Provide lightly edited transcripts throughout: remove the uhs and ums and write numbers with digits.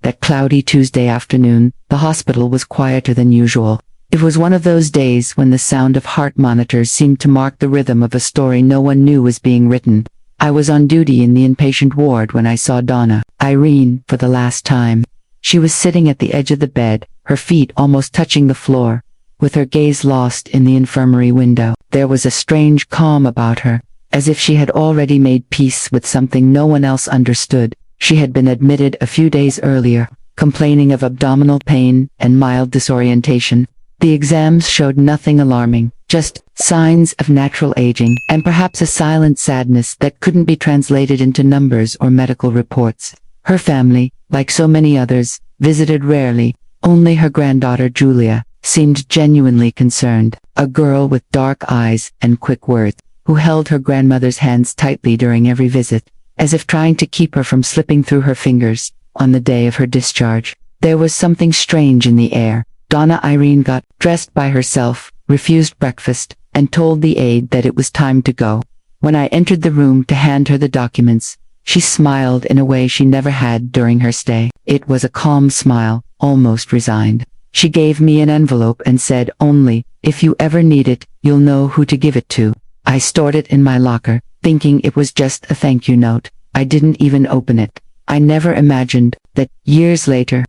That cloudy Tuesday afternoon, the hospital was quieter than usual. It was one of those days when the sound of heart monitors seemed to mark the rhythm of a story no one knew was being written. I was on duty in the inpatient ward when I saw Donna Irene for the last time. She was sitting at the edge of the bed, her feet almost touching the floor, with her gaze lost in the infirmary window. There was a strange calm about her, as if she had already made peace with something no one else understood. She had been admitted a few days earlier, complaining of abdominal pain and mild disorientation. The exams showed nothing alarming, just signs of natural aging, and perhaps a silent sadness that couldn't be translated into numbers or medical reports. Her family, like so many others, visited rarely. Only her granddaughter Julia seemed genuinely concerned, a girl with dark eyes and quick words, who held her grandmother's hands tightly during every visit, as if trying to keep her from slipping through her fingers. On the day of her discharge, there was something strange in the air. Donna Irene got dressed by herself, refused breakfast, and told the aide that it was time to go. When I entered the room to hand her the documents, she smiled in a way she never had during her stay. It was a calm smile, almost resigned. She gave me an envelope and said only, "If you ever need it, you'll know who to give it to." I stored it in my locker, thinking it was just a thank you note. I didn't even open it. I never imagined that, years later,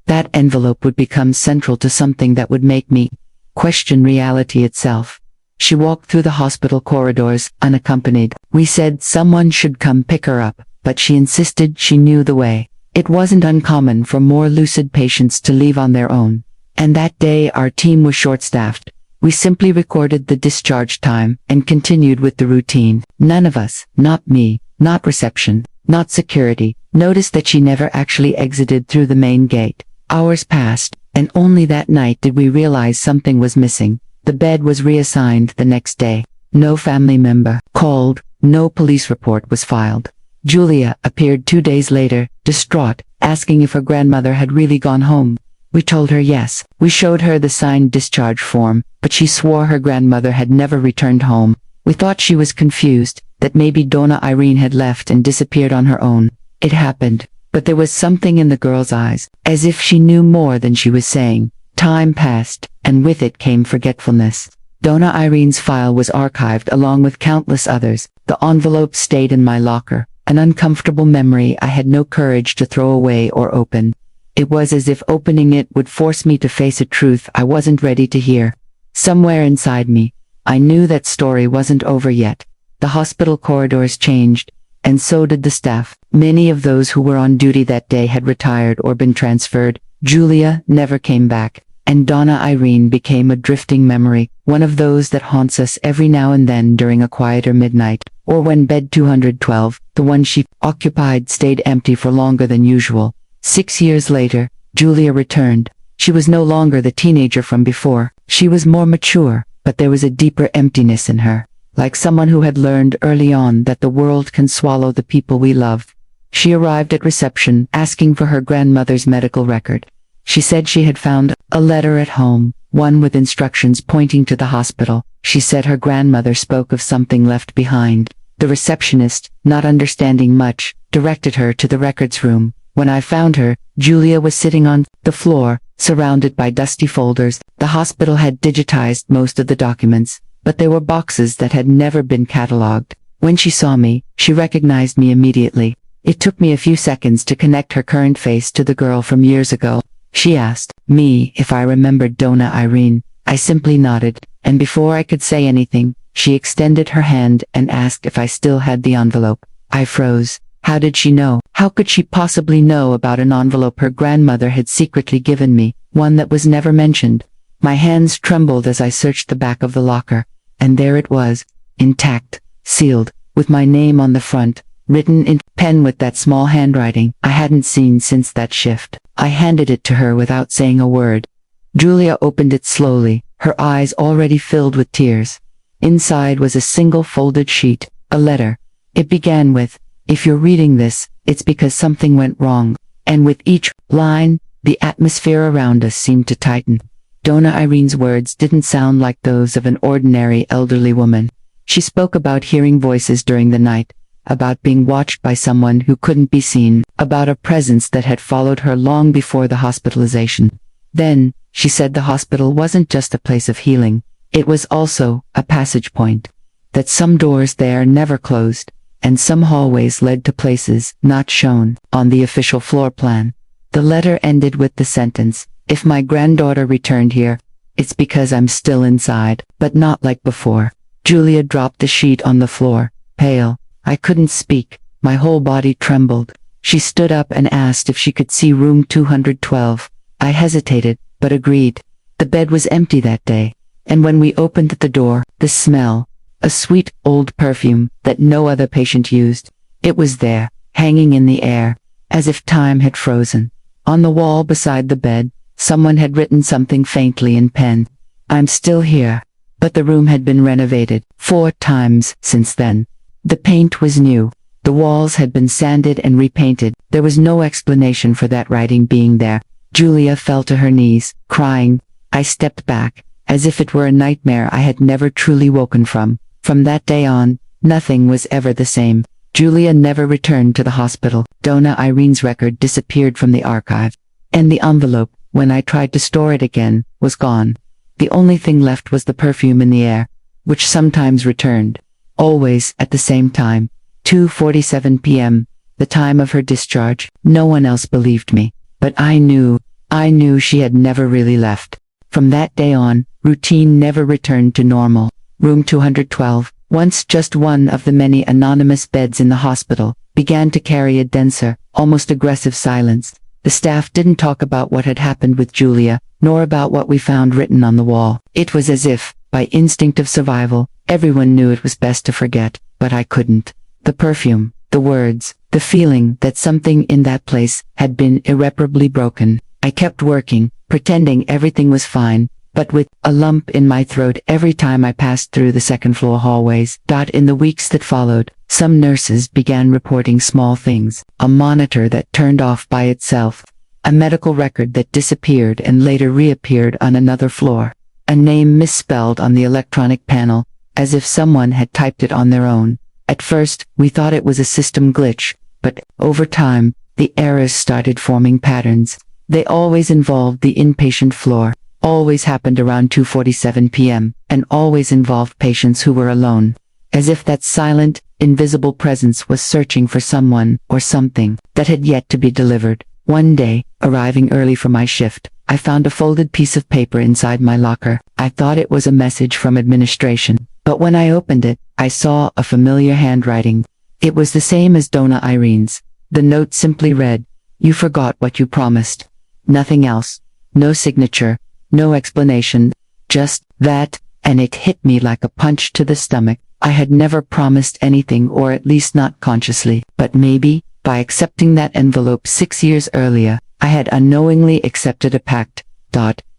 that envelope would become central to something that would make me question reality itself. She walked through the hospital corridors, unaccompanied. We said someone should come pick her up, but she insisted she knew the way. It wasn't uncommon for more lucid patients to leave on their own. And that day our team was short-staffed. We simply recorded the discharge time and continued with the routine. None of us, not me, not reception, not security, noticed that she never actually exited through the main gate. Hours passed, and only that night did we realize something was missing. The bed was reassigned the next day. No family member called, no police report was filed. Julia appeared 2 days later, distraught, asking if her grandmother had really gone home. We told her yes. We showed her the signed discharge form, but she swore her grandmother had never returned home. We thought she was confused, that maybe Donna Irene had left and disappeared on her own. It happened. But there was something in the girl's eyes, as if she knew more than she was saying. Time passed, and with it came forgetfulness. Donna Irene's file was archived along with countless others. The envelope stayed in my locker, an uncomfortable memory I had no courage to throw away or open. It was as if opening it would force me to face a truth I wasn't ready to hear. Somewhere inside me, I knew that story wasn't over yet. The hospital corridors changed, and so did the staff. Many of those who were on duty that day had retired or been transferred. Julia never came back, and Donna Irene became a drifting memory, one of those that haunts us every now and then during a quieter midnight, or when bed 212, the one she occupied, stayed empty for longer than usual. 6 years later, Julia returned. She was no longer the teenager from before. She was more mature, but there was a deeper emptiness in her, like someone who had learned early on that the world can swallow the people we love. She arrived at reception, asking for her grandmother's medical record. She said she had found a letter at home, one with instructions pointing to the hospital. She said her grandmother spoke of something left behind. The receptionist, not understanding much, directed her to the records room. When I found her, Julia was sitting on the floor, surrounded by dusty folders. The hospital had digitized most of the documents, but there were boxes that had never been catalogued. When she saw me, she recognized me immediately. It took me a few seconds to connect her current face to the girl from years ago. She asked me if I remembered Donna Irene. I simply nodded, and before I could say anything, she extended her hand and asked if I still had the envelope. I froze. How did she know? How could she possibly know about an envelope her grandmother had secretly given me, one that was never mentioned? My hands trembled as I searched the back of the locker, and there it was, intact, sealed, with my name on the front, written in pen with that small handwriting I hadn't seen since that shift. I handed it to her without saying a word. Julia opened it slowly, her eyes already filled with tears. Inside was a single folded sheet, a letter. It began with, "If you're reading this, it's because something went wrong." And with each line, the atmosphere around us seemed to tighten. Donna Irene's words didn't sound like those of an ordinary elderly woman. She spoke about hearing voices during the night, about being watched by someone who couldn't be seen, about a presence that had followed her long before the hospitalization. Then, she said the hospital wasn't just a place of healing, it was also a passage point. That some doors there never closed, and some hallways led to places not shown on the official floor plan. The letter ended with the sentence, "If my granddaughter returned here, it's because I'm still inside, but not like before." Julia dropped the sheet on the floor, pale. I couldn't speak, my whole body trembled. She stood up and asked if she could see room 212. I hesitated, but agreed. The bed was empty that day, and when we opened the door, the smell, a sweet, old perfume that no other patient used, it was there, hanging in the air, as if time had frozen. On the wall beside the bed, someone had written something faintly in pen. "I'm still here." But the room had been renovated 4 times since then. The paint was new. The walls had been sanded and repainted. There was no explanation for that writing being there. Julia fell to her knees, crying. I stepped back, as if it were a nightmare I had never truly woken from. From that day on, nothing was ever the same. Julia never returned to the hospital. Donna Irene's record disappeared from the archive. And the envelope, when I tried to store it again, was gone. The only thing left was the perfume in the air, which sometimes returned. Always at the same time. 2:47 p.m., the time of her discharge. No one else believed me. But I knew she had never really left. From that day on, routine never returned to normal. Room 212, once just one of the many anonymous beds in the hospital, began to carry a denser, almost aggressive silence. The staff didn't talk about what had happened with Julia, nor about what we found written on the wall. It was as if, by instinct of survival, everyone knew it was best to forget, but I couldn't. The perfume, the words, the feeling that something in that place had been irreparably broken. I kept working, pretending everything was fine, but with a lump in my throat every time I passed through the second-floor hallways. In the weeks that followed, some nurses began reporting small things. A monitor that turned off by itself. A medical record that disappeared and later reappeared on another floor. A name misspelled on the electronic panel, as if someone had typed it on their own. At first, we thought it was a system glitch, but over time, the errors started forming patterns. They always involved the inpatient floor, always happened around 2:47 p.m., and always involved patients who were alone. As if that silent, invisible presence was searching for someone or something that had yet to be delivered. One day, arriving early for my shift, I found a folded piece of paper inside my locker. I thought it was a message from administration, but when I opened it, I saw a familiar handwriting. It was the same as Donna Irene's. The note simply read, "You forgot what you promised." Nothing else. No signature. No explanation. Just that, and it hit me like a punch to the stomach. I had never promised anything, or at least not consciously, but maybe, by accepting that envelope 6 years earlier, I had unknowingly accepted a pact.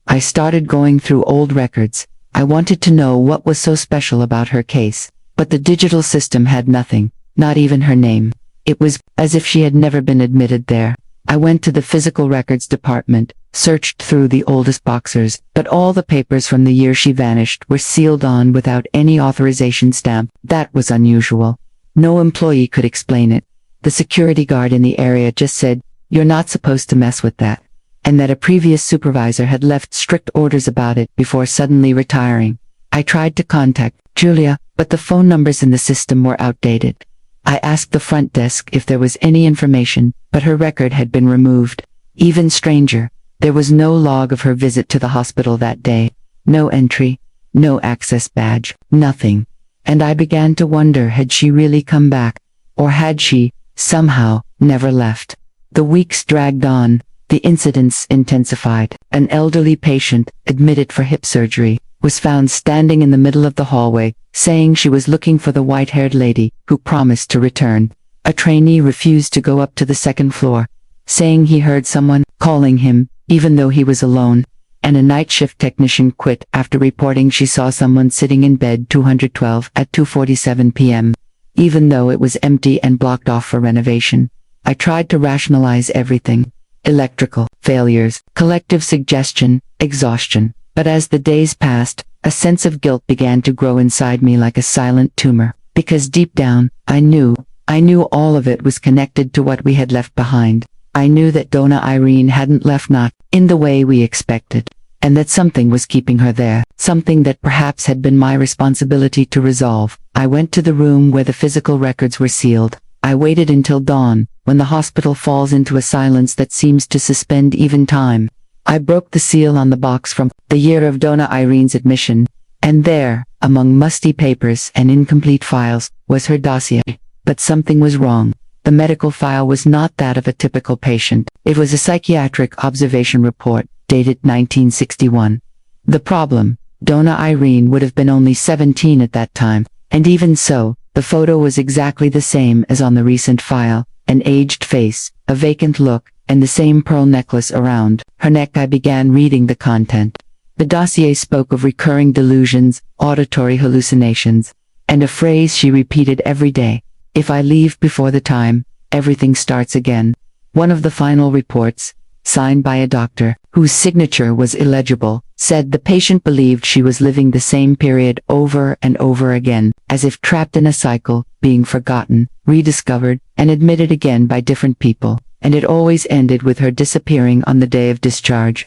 I started going through old records. I wanted to know what was so special about her case, but the digital system had nothing, not even her name. It was as if she had never been admitted there. I went to the physical records department, searched through the oldest boxers, but all the papers from the year she vanished were sealed on without any authorization stamp. That was unusual. No employee could explain it. The security guard in the area just said, "You're not supposed to mess with that," and that a previous supervisor had left strict orders about it before suddenly retiring. I tried to contact Julia, but the phone numbers in the system were outdated. I asked the front desk if there was any information, but her record had been removed. Even stranger, there was no log of her visit to the hospital that day. No entry, no access badge, nothing. And I began to wonder, had she really come back? Or had she, somehow, never left? The weeks dragged on. The incidents intensified. An elderly patient, admitted for hip surgery, was found standing in the middle of the hallway, saying she was looking for the white-haired lady, who promised to return. A trainee refused to go up to the second floor, saying he heard someone calling him, even though he was alone. And a night shift technician quit after reporting she saw someone sitting in bed 212 at 2:47 p.m., even though it was empty and blocked off for renovation. I tried to rationalize everything. Electrical failures, collective suggestion, exhaustion. But as the days passed, a sense of guilt began to grow inside me like a silent tumor, because deep down, I knew I knew all of it was connected to what we had left behind. I knew that Donna Irene hadn't left not in the way we expected, and that something was keeping her there, something that perhaps had been my responsibility to resolve. I went to the room where the physical records were sealed. I waited until dawn, when the hospital falls into a silence that seems to suspend even time. I broke the seal on the box from the year of Donna Irene's admission, and there, among musty papers and incomplete files, was her dossier. But something was wrong. The medical file was not that of a typical patient. It was a psychiatric observation report, dated 1961. The problem: Donna Irene would have been only 17 at that time, and even so, the photo was exactly the same as on the recent file, an aged face, a vacant look, and the same pearl necklace around her neck. I began reading the content. The dossier spoke of recurring delusions, auditory hallucinations, and a phrase she repeated every day: "If I leave before the time, everything starts again." One of the final reports, signed by a doctor, whose signature was illegible, said the patient believed she was living the same period over and over again, as if trapped in a cycle, being forgotten, rediscovered, and admitted again by different people, and it always ended with her disappearing on the day of discharge.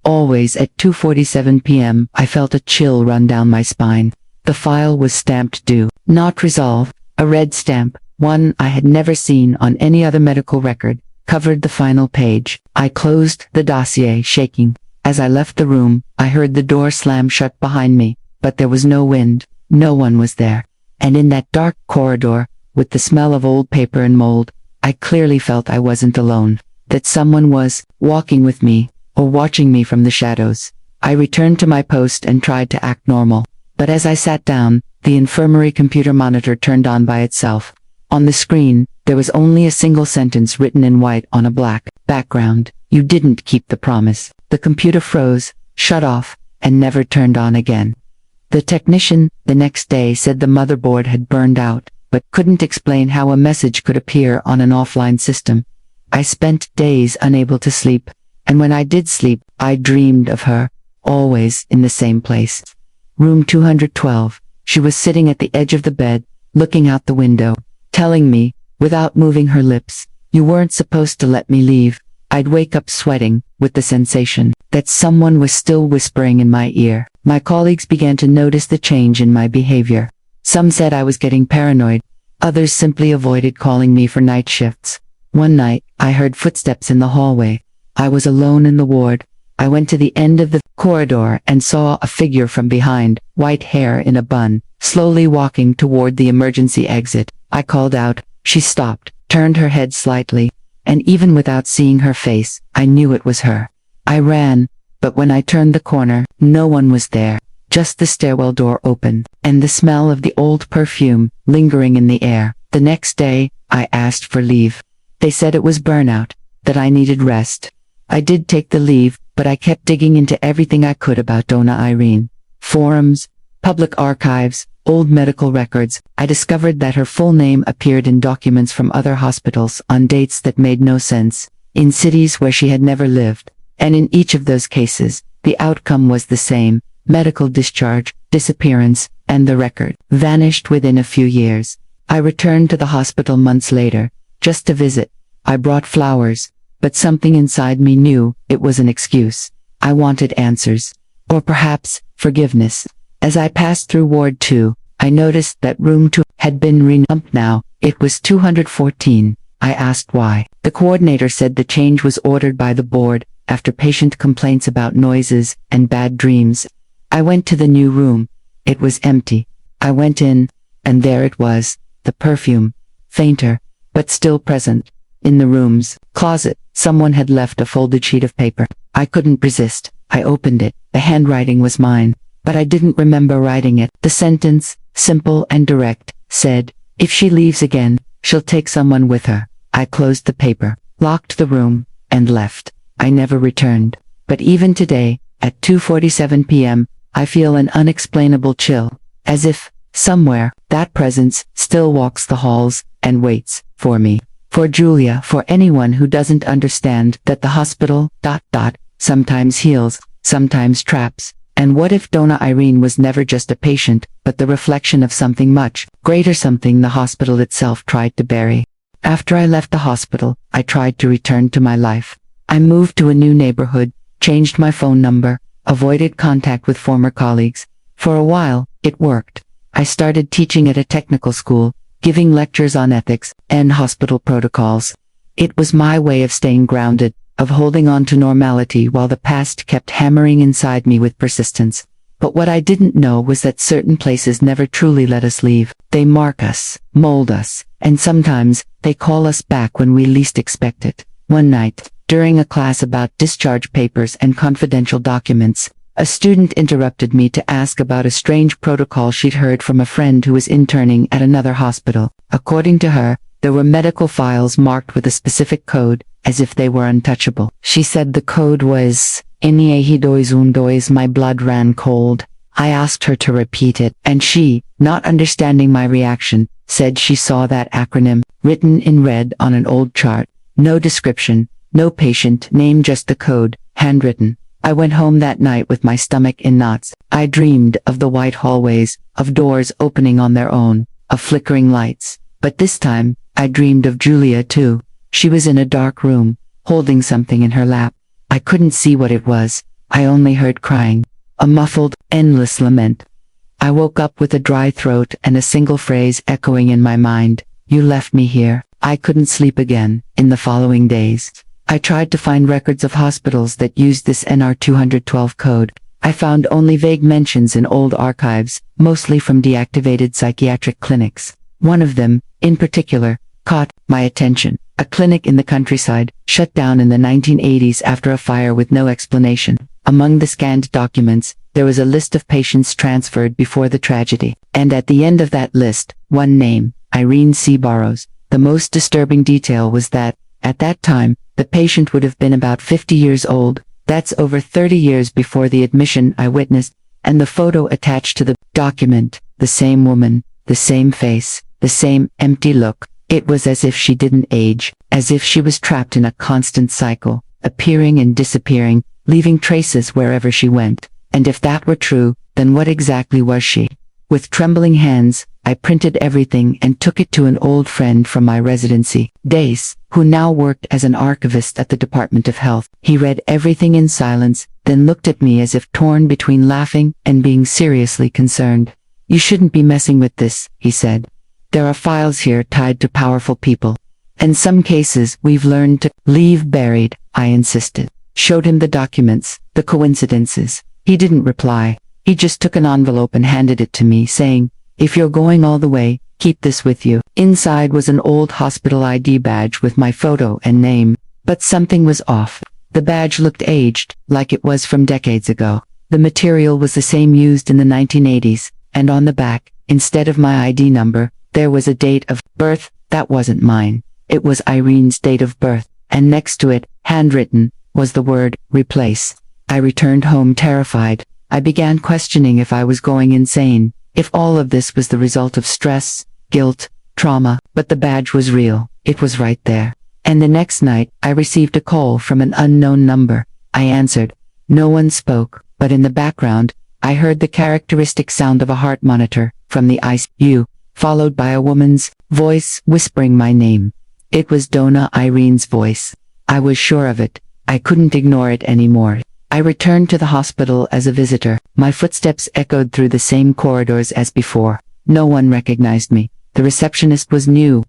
Always at 2:47 p.m. I felt a chill run down my spine. The file was stamped due, not resolved. A red stamp, one I had never seen on any other medical record, covered the final page. I closed the dossier, shaking. As I left the room, I heard the door slam shut behind me, but there was no wind, no one was there. And in that dark corridor, with the smell of old paper and mold, I clearly felt I wasn't alone, that someone was walking with me, or watching me from the shadows. I returned to my post and tried to act normal, but as I sat down, the infirmary computer monitor turned on by itself. On the screen, there was only a single sentence written in white on a black background: "You didn't keep the promise." The computer froze, shut off, and never turned on again. The technician, the next day, said the motherboard had burned out, but couldn't explain how a message could appear on an offline system. I spent days unable to sleep, and when I did sleep, I dreamed of her, always in the same place. Room 212. She was sitting at the edge of the bed, looking out the window, telling me, without moving her lips, "You weren't supposed to let me leave." I'd wake up sweating, with the sensation that someone was still whispering in my ear. My colleagues began to notice the change in my behavior. Some said I was getting paranoid. Others simply avoided calling me for night shifts. One night, I heard footsteps in the hallway. I was alone in the ward. I went to the end of the corridor and saw a figure from behind, white hair in a bun, slowly walking toward the emergency exit. I called out. She stopped, turned her head slightly, and even without seeing her face, I knew it was her. I ran, but when I turned the corner, no one was there, just the stairwell door open, and the smell of the old perfume lingering in the air. The next day, I asked for leave. They said it was burnout, that I needed rest. I did take the leave, but I kept digging into everything I could about Donna Irene. Forums, public archives, old medical records. I discovered that her full name appeared in documents from other hospitals on dates that made no sense, in cities where she had never lived. And in each of those cases, the outcome was the same: medical discharge, disappearance, and the record vanished within a few years. I returned to the hospital months later, just to visit. I brought flowers, but something inside me knew it was an excuse. I wanted answers. Or perhaps, forgiveness. As I passed through Ward 2, I noticed that Room 2 had been renamed now. It was 214. I asked why. The coordinator said the change was ordered by the board, after patient complaints about noises and bad dreams. I went to the new room. It was empty. I went in, and there it was, the perfume, fainter, but still present. In the room's closet, someone had left a folded sheet of paper. I couldn't resist. I opened it. The handwriting was mine, but I didn't remember writing it. The sentence, simple and direct, said, "If she leaves again, she'll take someone with her." I closed the paper, locked the room, and left. I never returned. But even today, at 2:47 p.m., I feel an unexplainable chill, as if, somewhere, that presence still walks the halls and waits for me. For Julia, for anyone who doesn't understand that the hospital, sometimes heals, sometimes traps, And what if Donna Irene was never just a patient, but the reflection of something much greater, something the hospital itself tried to bury? After I left the hospital, I tried to return to my life. I moved to a new neighborhood, changed my phone number, avoided contact with former colleagues. For a while, it worked. I started teaching at a technical school, giving lectures on ethics and hospital protocols. It was my way of staying grounded, of holding on to normality while the past kept hammering inside me with persistence. But what I didn't know was that certain places never truly let us leave. They mark us, mold us, and sometimes, they call us back when we least expect it. One night, during a class about discharge papers and confidential documents, a student interrupted me to ask about a strange protocol she'd heard from a friend who was interning at another hospital. According to her, there were medical files marked with a specific code, as if they were untouchable. She said the code was, Iniehidoi, my blood ran cold. I asked her to repeat it, and she, not understanding my reaction, said she saw that acronym, written in red on an old chart. No description, no patient name, just the code, handwritten. I went home that night with my stomach in knots. I dreamed of the white hallways, of doors opening on their own, of flickering lights. But this time, I dreamed of Julia too. She was in a dark room, holding something in her lap. I couldn't see what it was. I only heard crying. A muffled, endless lament. I woke up with a dry throat and a single phrase echoing in my mind. You left me here. I couldn't sleep again. In the following days, I tried to find records of hospitals that used this NR 212 code. I found only vague mentions in old archives, mostly from deactivated psychiatric clinics. One of them, in particular, caught my attention. A clinic in the countryside, shut down in the 1980s after a fire with no explanation. Among the scanned documents, there was a list of patients transferred before the tragedy. And at the end of that list, one name, Irene C. Burrows. The most disturbing detail was that, at that time, the patient would have been about 50 years old. That's over 30 years before the admission I witnessed, and the photo attached to the document, the same woman, the same face, the same empty look. It was as if she didn't age, as if she was trapped in a constant cycle, appearing and disappearing, leaving traces wherever she went. And if that were true, then what exactly was she? With trembling hands, I printed everything and took it to an old friend from my residency, Dace, who now worked as an archivist at the Department of Health. He read everything in silence, then looked at me as if torn between laughing and being seriously concerned. You shouldn't be messing with this, he said. There are files here tied to powerful people. In some cases, we've learned to leave buried, I insisted. Showed him the documents, the coincidences. He didn't reply. He just took an envelope and handed it to me, saying, if you're going all the way, keep this with you. Inside was an old hospital ID badge with my photo and name. But something was off. The badge looked aged, like it was from decades ago. The material was the same used in the 1980s, and on the back, instead of my ID number, there was a date of birth. That wasn't mine. It was Irene's date of birth, and next to it, handwritten, was the word, replace. I returned home terrified. I began questioning if I was going insane, if all of this was the result of stress, guilt, trauma. But the badge was real. It was right there. And the next night, I received a call from an unknown number. I answered. No one spoke, but in the background, I heard the characteristic sound of a heart monitor from the ICU, followed by a woman's voice whispering my name. It was Donna Irene's voice. I was sure of it. I couldn't ignore it anymore. I returned to the hospital as a visitor. My footsteps echoed through the same corridors as before. No one recognized me. The receptionist was new.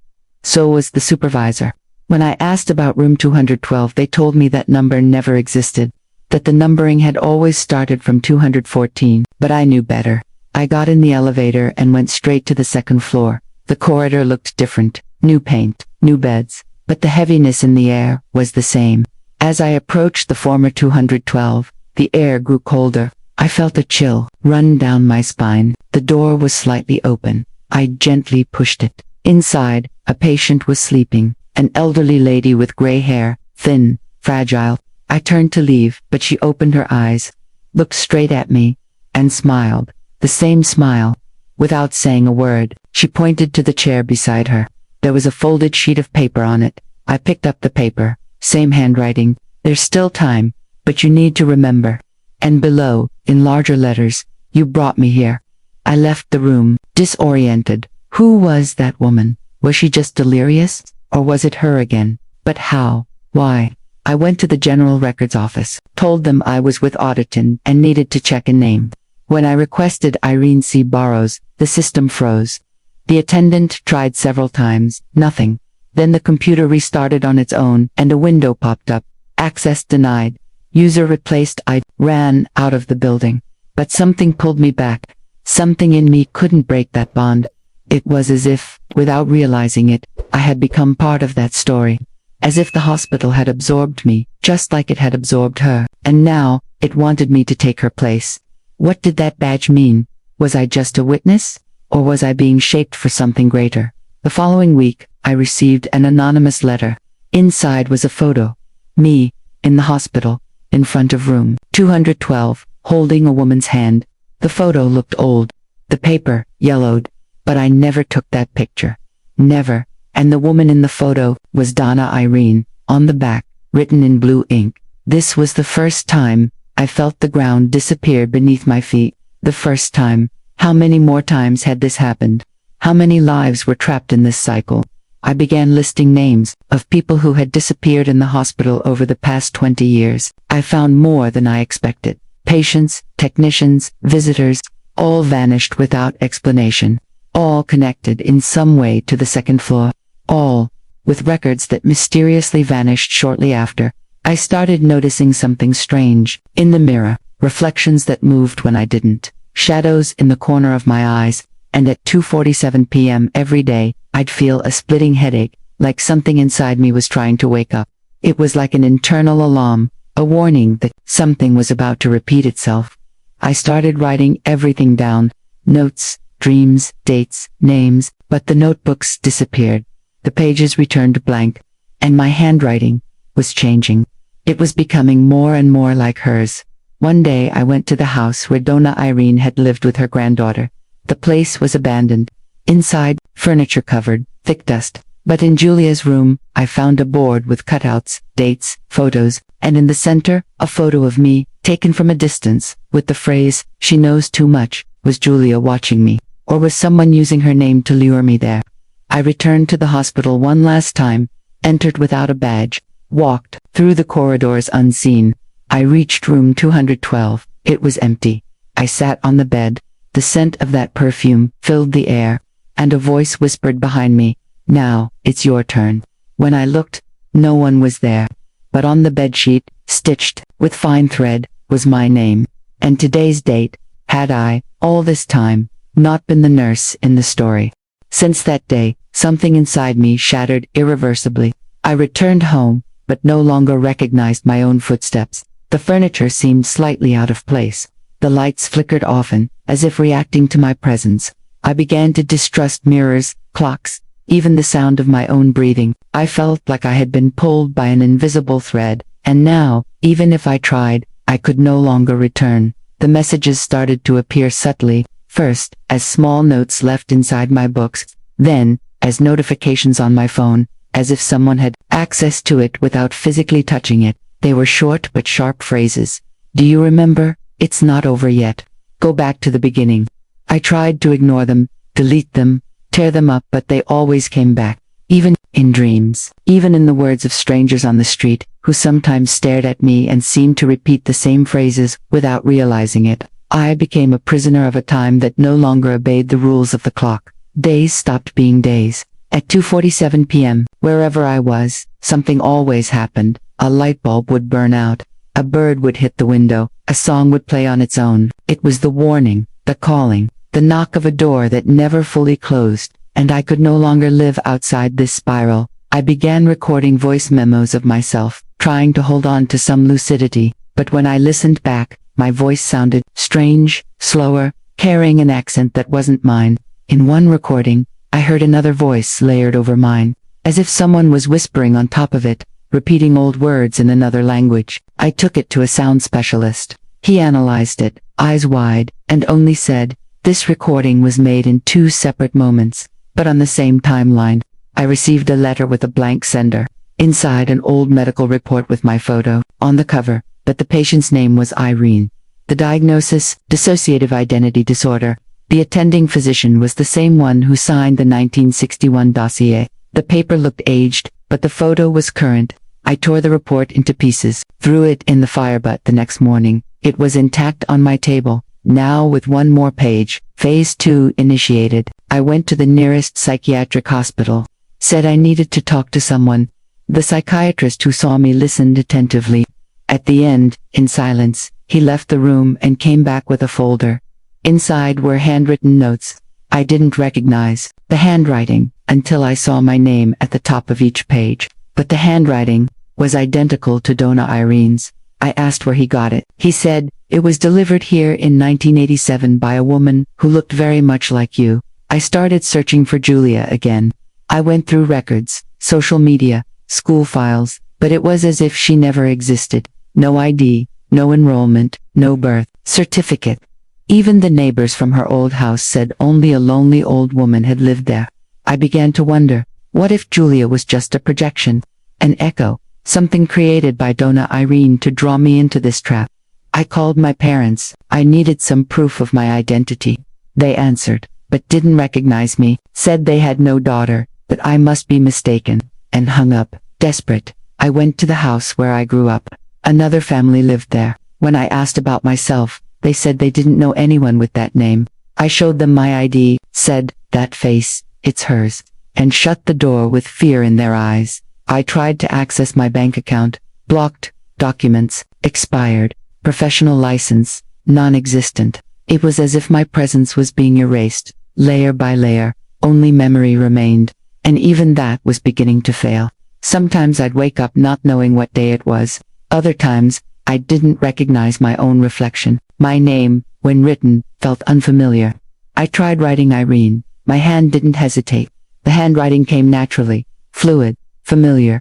So was the supervisor. When I asked about room 212, they told me that number never existed, that the numbering had always started from 214, but I knew better. I got in the elevator and went straight to the second floor. The corridor looked different. New paint, new beds, but the heaviness in the air was the same. As I approached the former 212, the air grew colder. I felt a chill run down my spine. The door was slightly open. I gently pushed it. Inside, a patient was sleeping, an elderly lady with gray hair, thin, fragile. I turned to leave, but she opened her eyes, looked straight at me, and smiled. The same smile. Without saying a word, she pointed to the chair beside her. There was a folded sheet of paper on it. I picked up the paper. Same handwriting. There's still time, but you need to remember. And below, in larger letters, "You brought me here." I left the room, disoriented. Who was that woman? Was she just delirious? Or was it her again? But how? Why? I went to the General Records office, told them I was with Auditon and needed to check a name. When I requested Irene C. Burrows, the system froze. The attendant tried several times, nothing. Then the computer restarted on its own and a window popped up. Access denied. User replaced. I ran out of the building. But something pulled me back. Something in me couldn't break that bond. It was as if, without realizing it, I had become part of that story. As if the hospital had absorbed me, just like it had absorbed her, and now, it wanted me to take her place. What did that badge mean? Was I just a witness? Or was I being shaped for something greater? The following week, I received an anonymous letter. Inside was a photo. Me, in the hospital, in front of room 212, holding a woman's hand. The photo looked old. The paper, yellowed. But I never took that picture. Never. And the woman in the photo was Donna Irene, on the back, written in blue ink. This was the first time I felt the ground disappear beneath my feet. The first time. How many more times had this happened? How many lives were trapped in this cycle? I began listing names of people who had disappeared in the hospital over the past 20 years. I found more than I expected. Patients, technicians, visitors, all vanished without explanation. All connected in some way to the second floor. All, with records that mysteriously vanished shortly after. I started noticing something strange. In the mirror, reflections that moved when I didn't. Shadows in the corner of my eyes, and at 2:47 p.m. every day, I'd feel a splitting headache, like something inside me was trying to wake up. It was like an internal alarm, a warning that something was about to repeat itself. I started writing everything down, notes, dreams, dates, names, but the notebooks disappeared. The pages returned blank, and my handwriting was changing. It was becoming more and more like hers. One day I went to the house where Donna Irene had lived with her granddaughter. The place was abandoned. Inside, furniture covered, thick dust. But in Julia's room, I found a board with cutouts, dates, photos, and in the center, a photo of me, taken from a distance, with the phrase, "She knows too much." Was Julia watching me? Or was someone using her name to lure me there? I returned to the hospital one last time, entered without a badge, walked through the corridors unseen. I reached room 212. It was empty. I sat on the bed. The scent of that perfume filled the air, and a voice whispered behind me, "Now, it's your turn." When I looked, no one was there. But on the bedsheet, stitched with fine thread, was my name. And today's date. Had I, all this time, not been the nurse in the story? Since that day, something inside me shattered irreversibly. I returned home, but no longer recognized my own footsteps. The furniture seemed slightly out of place. The lights flickered often, as if reacting to my presence. I began to distrust mirrors, clocks, even the sound of my own breathing. I felt like I had been pulled by an invisible thread, and now, even if I tried, I could no longer return. The messages started to appear subtly, first, as small notes left inside my books, then, as notifications on my phone, as if someone had access to it without physically touching it. They were short but sharp phrases. "Do you remember? It's not over yet. Go back to the beginning." I tried to ignore them, delete them, tear them up, but they always came back. Even in dreams. Even in the words of strangers on the street, who sometimes stared at me and seemed to repeat the same phrases without realizing it. I became a prisoner of a time that no longer obeyed the rules of the clock. Days stopped being days. At 2:47 p.m., wherever I was, something always happened. A light bulb would burn out. A bird would hit the window. A song would play on its own. It was the warning, the calling, the knock of a door that never fully closed, and I could no longer live outside this spiral. I began recording voice memos of myself, trying to hold on to some lucidity, but when I listened back, my voice sounded strange, slower, carrying an accent that wasn't mine. In one recording, I heard another voice layered over mine, as if someone was whispering on top of it, repeating old words in another language. I took it to a sound specialist. He analyzed it, eyes wide, and only said, "This recording was made in 2 separate moments, but on the same timeline." I received a letter with a blank sender. Inside, an old medical report with my photo on the cover, but the patient's name was Irene. The diagnosis, dissociative identity disorder. The attending physician was the same one who signed the 1961 dossier. The paper looked aged, but the photo was current. I tore the report into pieces, threw it in the fire, but the next morning, it was intact on my table, now with one more page. Phase 2 initiated. I went to the nearest psychiatric hospital. Said I needed to talk to someone. The psychiatrist who saw me listened attentively. At the end, in silence, he left the room and came back with a folder. Inside were handwritten notes. I didn't recognize the handwriting until I saw my name at the top of each page. But the handwriting was identical to Donna Irene's. I asked where he got it. He said, "It was delivered here in 1987 by a woman who looked very much like you." I started searching for Julia again. I went through records, social media, school files, but it was as if she never existed. No ID, no enrollment, no birth certificate. Even the neighbors from her old house said only a lonely old woman had lived there. I began to wonder, what if Julia was just a projection, an echo, something created by Donna Irene to draw me into this trap? I called my parents. I needed some proof of my identity. They answered, but didn't recognize me, said they had no daughter, that I must be mistaken, and hung up. Desperate, I went to the house where I grew up. Another family lived there. When I asked about myself, they said they didn't know anyone with that name. I showed them my ID, said, "That face, it's hers," and shut the door with fear in their eyes. I tried to access my bank account, blocked, documents, expired, professional license, non-existent. It was as if my presence was being erased, layer by layer. Only memory remained, and even that was beginning to fail. Sometimes I'd wake up not knowing what day it was. Other times, I didn't recognize my own reflection. My name, when written, felt unfamiliar. I tried writing Irene. My hand didn't hesitate. The handwriting came naturally, fluid, familiar.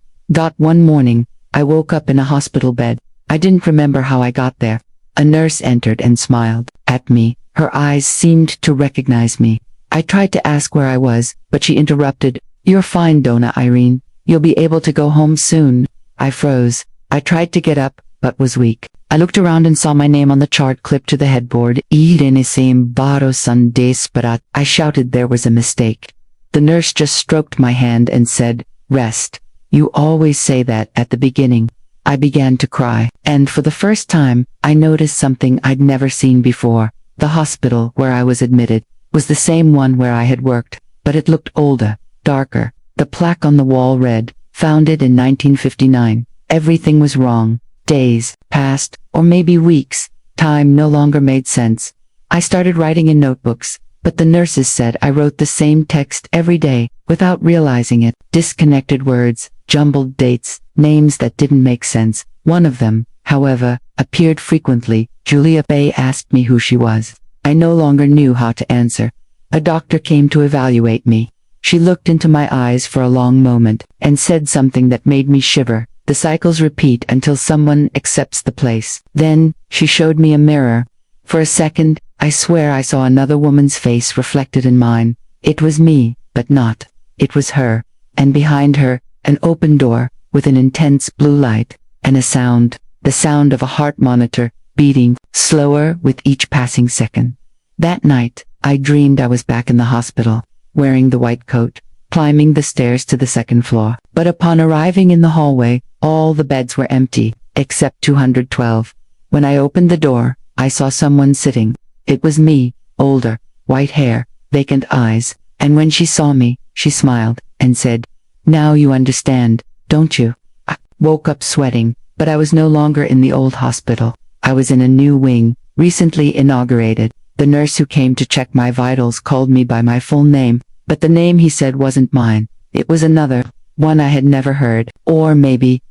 One morning, I woke up in a hospital bed. I didn't remember how I got there. A nurse entered and smiled at me. Her eyes seemed to recognize me. I tried to ask where I was, but she interrupted. "You're fine, Donna Irene. You'll be able to go home soon." I froze. I tried to get up, but was weak. I looked around and saw my name on the chart clipped to the headboard. Irene Baro San Desperat. I shouted there was a mistake. The nurse just stroked my hand and said, "Rest. You always say that at the beginning." I began to cry, and for the first time, I noticed something I'd never seen before. The hospital where I was admitted was the same one where I had worked, but it looked older, darker. The plaque on the wall read, "Founded in 1959. Everything was wrong. Days passed, or maybe weeks. Time no longer made sense. I started writing in notebooks, but the nurses said I wrote the same text every day, without realizing it. Disconnected words, jumbled dates, names that didn't make sense. One of them, however, appeared frequently. Julia Bay asked me who she was. I no longer knew how to answer. A doctor came to evaluate me. She looked into my eyes for a long moment, and said something that made me shiver. The cycles repeat until someone accepts the place. Then, she showed me a mirror. For a second, I swear I saw another woman's face reflected in mine. It was me, but not. It was her. And behind her, an open door, with an intense blue light, and a sound, the sound of a heart monitor, beating, slower with each passing second. That night, I dreamed I was back in the hospital, wearing the white coat, climbing the stairs to the second floor. But upon arriving in the hallway, all the beds were empty, except 212. When I opened the door, I saw someone sitting. It was me, older, white hair, vacant eyes, and when she saw me, she smiled, and said, "Now you understand, don't you?" I woke up sweating, but I was no longer in the old hospital. I was in a new wing, recently inaugurated. The nurse who came to check my vitals called me by my full name, but the name he said wasn't mine. It was another, one I had never heard, or maybe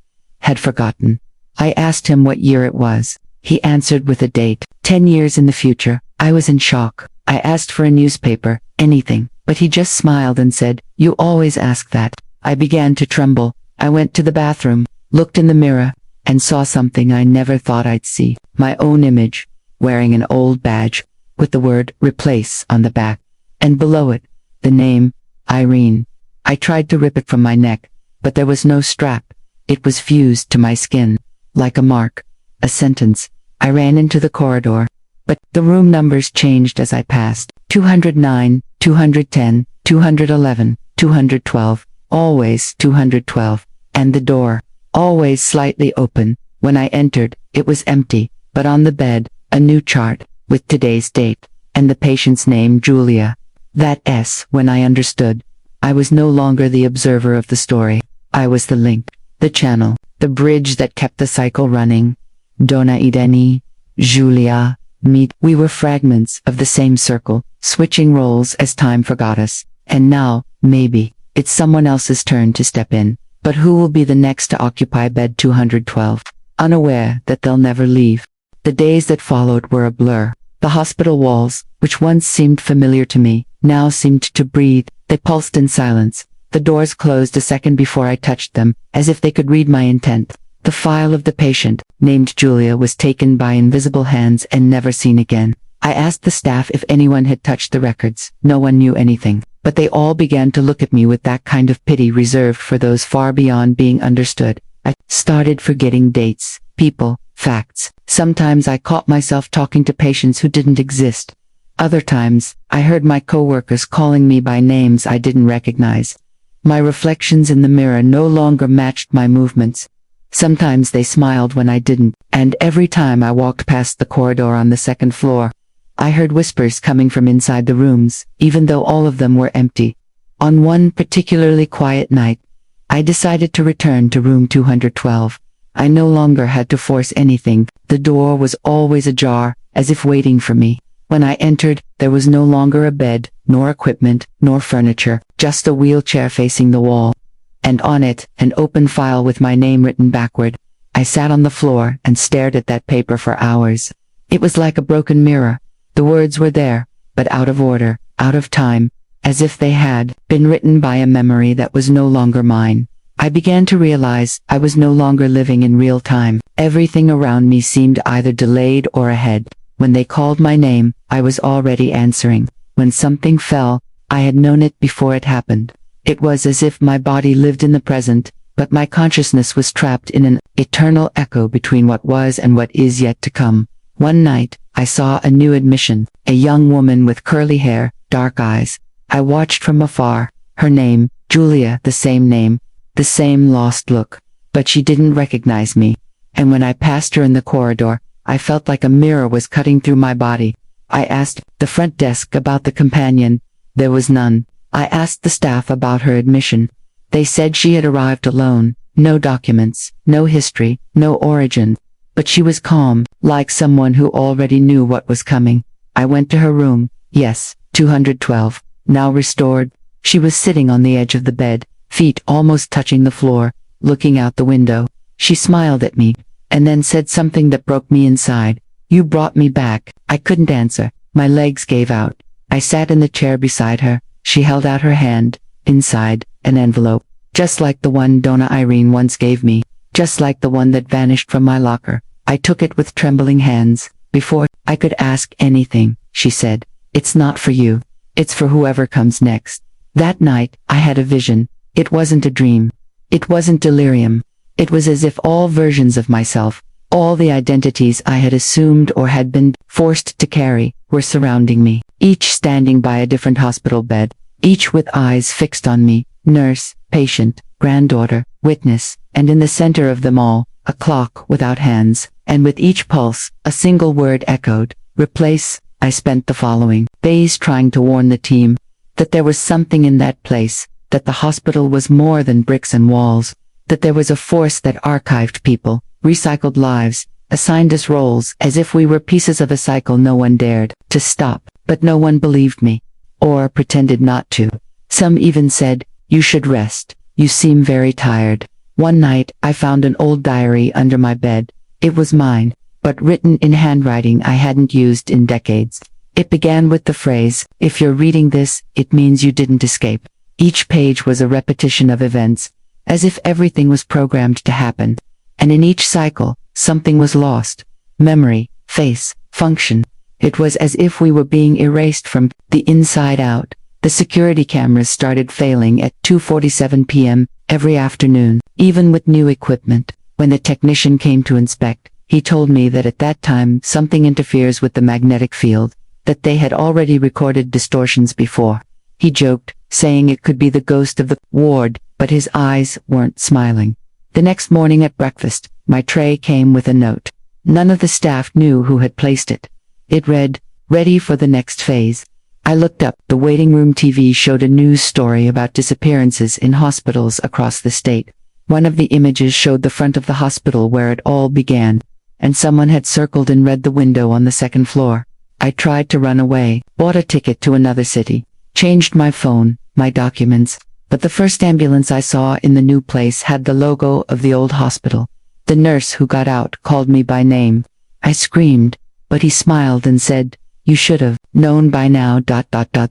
had forgotten. I asked him what year it was. He answered with a date, 10 years in the future. I was in shock. I asked for a newspaper, anything, but he just smiled and said, "You always ask that." I began to tremble. I went to the bathroom, looked in the mirror, and saw something I never thought I'd see. My own image, wearing an old badge, with the word "replace" on the back, and below it, the name, Irene. I tried to rip it from my neck, but there was no strap. It was fused to my skin, like a mark, a sentence. I ran into the corridor. But the room numbers changed as I passed. 209, 210, 211, 212, always 212. And the door, always slightly open. When I entered, it was empty, but on the bed, a new chart, with today's date, and the patient's name Julia. That S, when I understood. I was no longer the observer of the story. I was the link, the channel, the bridge that kept the cycle running. Donna Ideni, Julia, me. We were fragments of the same circle, switching roles as time forgot us. And now, maybe, it's someone else's turn to step in. But who will be the next to occupy bed 212? Unaware that they'll never leave. The days that followed were a blur. The hospital walls, which once seemed familiar to me, now seemed to breathe. They pulsed in silence. The doors closed a second before I touched them, as if they could read my intent. The file of the patient, named Julia, was taken by invisible hands and never seen again. I asked the staff if anyone had touched the records. No one knew anything, but they all began to look at me with that kind of pity reserved for those far beyond being understood. I started forgetting dates, people, facts. Sometimes I caught myself talking to patients who didn't exist. Other times, I heard my coworkers calling me by names I didn't recognize. My reflections in the mirror no longer matched my movements. Sometimes they smiled when I didn't, and every time I walked past the corridor on the second floor, I heard whispers coming from inside the rooms, even though all of them were empty. On one particularly quiet night, I decided to return to room 212. I no longer had to force anything. The door was always ajar, as if waiting for me. When I entered, there was no longer a bed, nor equipment, nor furniture, just a wheelchair facing the wall. And on it, an open file with my name written backward. I sat on the floor and stared at that paper for hours. It was like a broken mirror. The words were there, but out of order, out of time, as if they had been written by a memory that was no longer mine. I began to realize I was no longer living in real time. Everything around me seemed either delayed or ahead. When they called my name, I was already answering. When something fell, I had known it before it happened. It was as if my body lived in the present, but my consciousness was trapped in an eternal echo between what was and what is yet to come. One night, I saw a new admission, a young woman with curly hair, dark eyes. I watched from afar. Her name, Julia, the same lost look. But she didn't recognize me. And when I passed her in the corridor, I felt like a mirror was cutting through my body. I asked the front desk about the companion. There was none. I asked the staff about her admission. They said she had arrived alone, no documents, no history, no origin. But she was calm, like someone who already knew what was coming. I went to her room. Yes, 212. Now restored. She was sitting on the edge of the bed, feet almost touching the floor, looking out the window. She smiled at me, and then said something that broke me inside. "You brought me back." I couldn't answer. My legs gave out. I sat in the chair beside her. She held out her hand. Inside, an envelope. Just like the one Donna Irene once gave me. Just like the one that vanished from my locker. I took it with trembling hands. "Before I could ask anything," she said, "it's not for you. It's for whoever comes next." That night, I had a vision. It wasn't a dream. It wasn't delirium. It was as if all versions of myself, all the identities I had assumed or had been forced to carry, were surrounding me, each standing by a different hospital bed, each with eyes fixed on me, nurse, patient, granddaughter, witness, and in the center of them all, a clock without hands, and with each pulse, a single word echoed, "Replace." I spent the following days trying to warn the team that there was something in that place, that the hospital was more than bricks and walls, that there was a force that archived people, recycled lives, assigned us roles as if we were pieces of a cycle no one dared to stop. But no one believed me, or pretended not to. Some even said, "You should rest. You seem very tired." One night, I found an old diary under my bed. It was mine, but written in handwriting I hadn't used in decades. It began with the phrase, "If you're reading this, it means you didn't escape." Each page was a repetition of events, as if everything was programmed to happen. And in each cycle, something was lost. Memory, face, function. It was as if we were being erased from the inside out. The security cameras started failing at 2:47 p.m. every afternoon, even with new equipment. When the technician came to inspect, He told me that at that time something interferes with the magnetic field, that they had already recorded distortions before. He joked, saying it could be the ghost of the ward, but his eyes weren't smiling. The next morning at breakfast, my tray came with a note. None of the staff knew who had placed it. It read, "Ready for the next phase." I looked up. The waiting room TV showed a news story about disappearances in hospitals across the state. One of the images showed the front of the hospital where it all began, and someone had circled and read the window on the second floor. I tried to run away, bought a ticket to another city, changed my phone, my documents, but the first ambulance I saw in the new place had the logo of the old hospital. The nurse who got out called me by name. I screamed, but he smiled and said, "You should have known by now.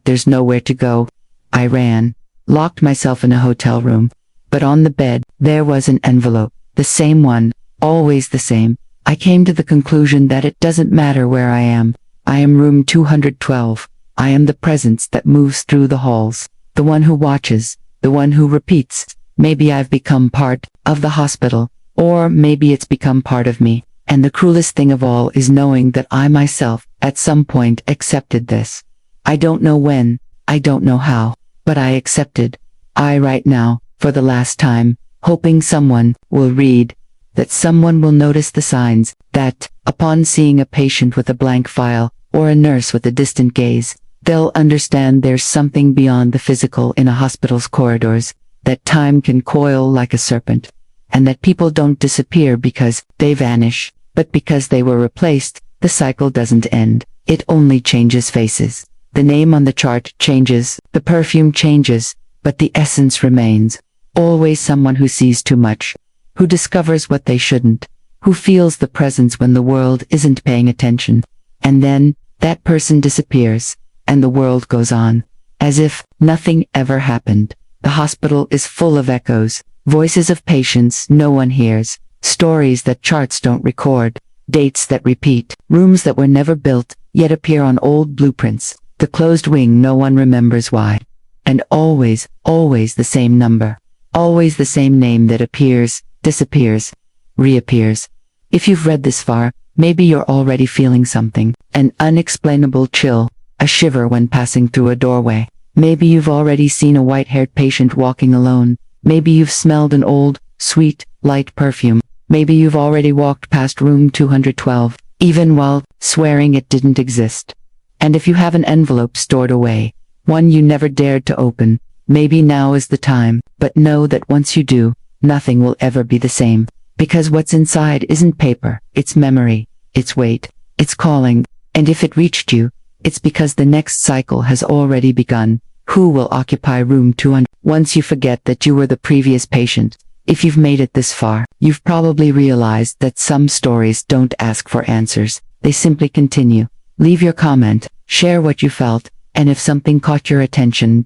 There's nowhere to go." I ran, locked myself in a hotel room, but on the bed, there was an envelope, the same one, always the same. I came to the conclusion that it doesn't matter where I am. I am room 212. I am the presence that moves through the halls, the one who watches, the one who repeats. Maybe I've become part of the hospital, or maybe it's become part of me. And the cruelest thing of all is knowing that I myself, at some point, accepted this. I don't know when, I don't know how, but I accepted. I write now, for the last time, hoping someone will read, that someone will notice the signs, that, upon seeing a patient with a blank file, or a nurse with a distant gaze, they'll understand there's something beyond the physical in a hospital's corridors, that time can coil like a serpent, and that people don't disappear because they vanish, but because they were replaced. The cycle doesn't end, it only changes faces. The name on the chart changes, the perfume changes, but the essence remains. Always someone who sees too much, who discovers what they shouldn't, who feels the presence when the world isn't paying attention. And then, that person disappears, and the world goes on, as if nothing ever happened. The hospital is full of echoes, voices of patients no one hears, stories that charts don't record, dates that repeat, rooms that were never built, yet appear on old blueprints, the closed wing no one remembers why. And always, always the same number, always the same name that appears, disappears, reappears. If you've read this far, maybe you're already feeling something, an unexplainable chill, a shiver when passing through a doorway. Maybe you've already seen a white-haired patient walking alone. Maybe you've smelled an old, sweet, light perfume. Maybe you've already walked past room 212, even while swearing it didn't exist. And if you have an envelope stored away, one you never dared to open, maybe now is the time, but know that once you do, nothing will ever be the same. Because what's inside isn't paper, it's memory, it's weight, it's calling, and if it reached you, it's because the next cycle has already begun. Who will occupy room 200? Once you forget that you were the previous patient, if you've made it this far, you've probably realized that some stories don't ask for answers, they simply continue. Leave your comment, share what you felt, and if something caught your attention,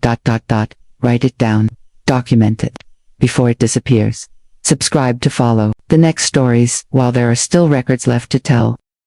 write it down, document it, before it disappears. Subscribe to follow the next stories while there are still records left to tell.